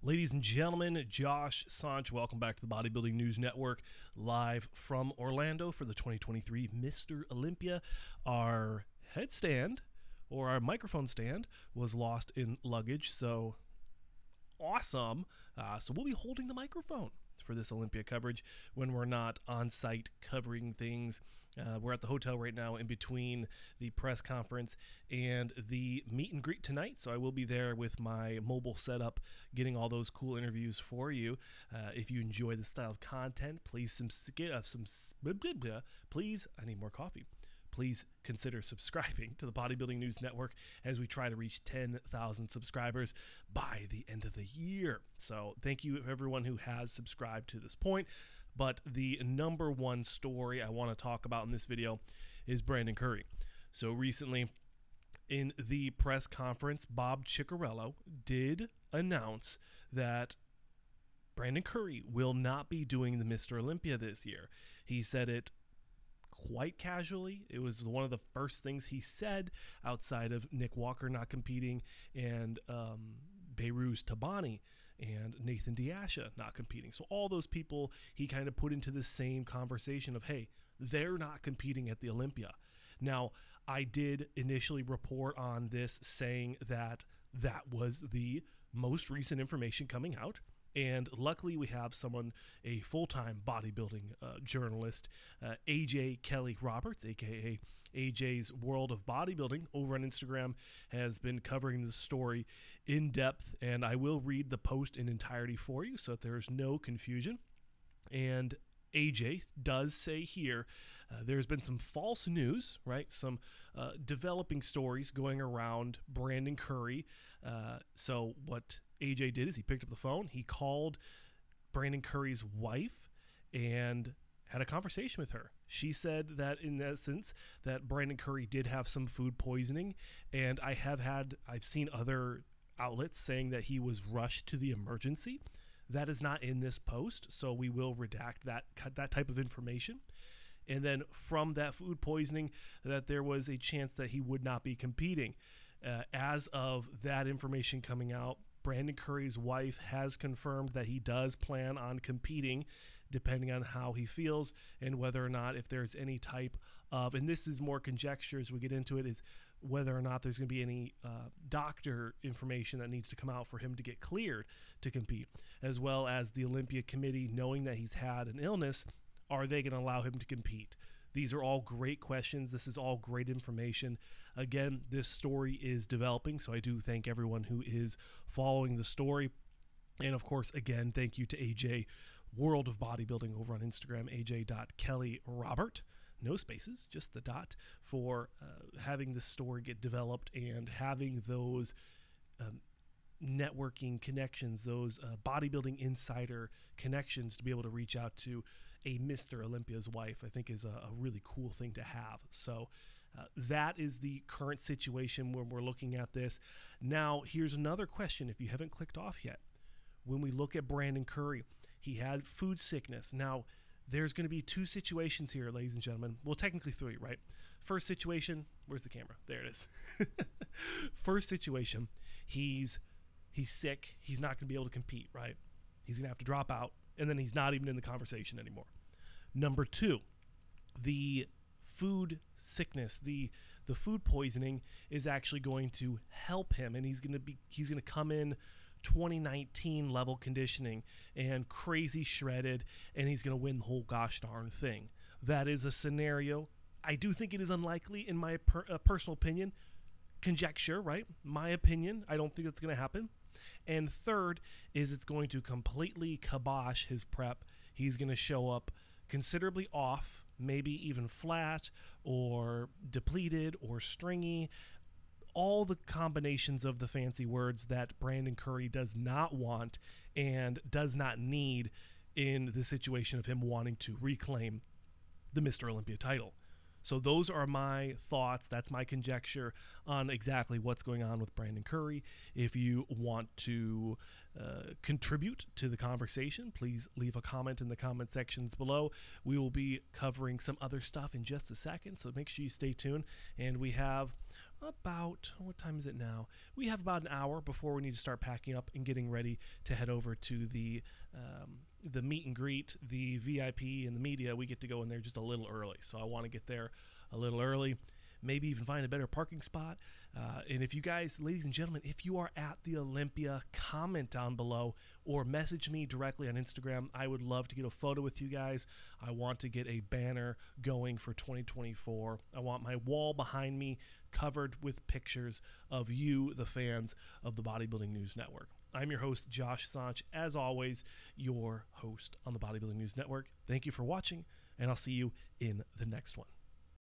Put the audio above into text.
Ladies and gentlemen, Josh Sanch, welcome back to the Bodybuilding News Network, live from Orlando for the 2023 Mr. Olympia. Our headstand, or our microphone stand, was lost in luggage, so awesome. So we'll be holding the microphone for this Olympia coverage when we're not on site covering things. We're at the hotel right now in between the press conference and the meet and greet tonight, so I will be there with my mobile setup getting all those cool interviews for you. If you enjoy this style of content, please I need more coffee. Please consider subscribing to the Bodybuilding News Network as we try to reach 10,000 subscribers by the end of the year. So thank you everyone who has subscribed to this point. But the number one story I want to talk about in this video is Brandon Curry. So recently in the press conference, Bob Ciccarello did announce that Brandon Curry will not be doing the Mr. Olympia this year. He said it quite casually. It was one of the first things he said outside of Nick Walker not competing and Behrooz Tabani and Nathan Diasha not competing. So all those people he kind of put into the same conversation of, hey, they're not competing at the Olympia. Now, I did initially report on this saying that that was the most recent information coming out. And luckily we have someone, a full-time bodybuilding journalist, AJ Kelly Roberts, aka AJ's World of Bodybuilding, over on Instagram, has been covering this story in depth, and I will read the post in entirety for you so that there is no confusion. And AJ does say here, there's been some false news, right? Some developing stories going around Brandon Curry. So what AJ did is he picked up the phone, he called Brandon Curry's wife and had a conversation with her. She said that in essence that Brandon Curry did have some food poisoning, and I've seen other outlets saying that he was rushed to the emergency. That is not in this post, so we will redact that type of information. And then from that food poisoning, that there was a chance that he would not be competing. As of that information coming out, Brandon Curry's wife has confirmed that he does plan on competing depending on how he feels and whether or not, if there's any type of, and this is more conjecture as we get into it, is whether or not there's going to be any doctor information that needs to come out for him to get cleared to compete, as well as the Olympia committee knowing that he's had an illness. Are they going to allow him to compete? These are all great questions. This is all great information. Again, this story is developing, so I do thank everyone who is following the story. And of course, again, thank you to AJ, World of Bodybuilding, over on Instagram, AJ.KellyRobert. No spaces, just the dot, for having this story get developed and having those networking connections, those bodybuilding insider connections to be able to reach out to a Mr. Olympia's wife, I think is a really cool thing to have. So that is the current situation when we're looking at this. Now, here's another question if you haven't clicked off yet. When we look at Brandon Curry, he had food sickness. Now, there's going to be two situations here, ladies and gentlemen. Well, technically three, right? First situation, where's the camera? There it is. First situation, he's sick. He's not going to be able to compete, right? He's going to have to drop out, and then he's not even in the conversation anymore. Number two, the food sickness, the food poisoning is actually going to help him, and he's going to come in 2019 level conditioning and crazy shredded, and he's going to win the whole gosh darn thing. That is a scenario. I do think it is unlikely in my personal opinion. Conjecture, right? My opinion, I don't think that's going to happen. And third is it's going to completely kibosh his prep. He's going to show up considerably off, maybe even flat or depleted or stringy. All the combinations of the fancy words that Brandon Curry does not want and does not need in the situation of him wanting to reclaim the Mr. Olympia title. So those are my thoughts. That's my conjecture on exactly what's going on with Brandon Curry. If you want to contribute to the conversation, please leave a comment in the comment sections below. We will be covering some other stuff in just a second, so make sure you stay tuned. And we have about, what time is it now? We have about an hour before we need to start packing up and getting ready to head over to the meet and greet, the VIP and the media. We get to go in there just a little early, so I want to get there a little early, maybe even find a better parking spot. And if you guys, ladies and gentlemen, if you are at the Olympia, comment down below or message me directly on Instagram. I would love to get a photo with you guys. I want to get a banner going for 2024. I want my wall behind me covered with pictures of you, the fans of the Bodybuilding News Network. I'm your host, Josh Sanch, as always, your host on the Bodybuilding News Network. Thank you for watching, and I'll see you in the next one.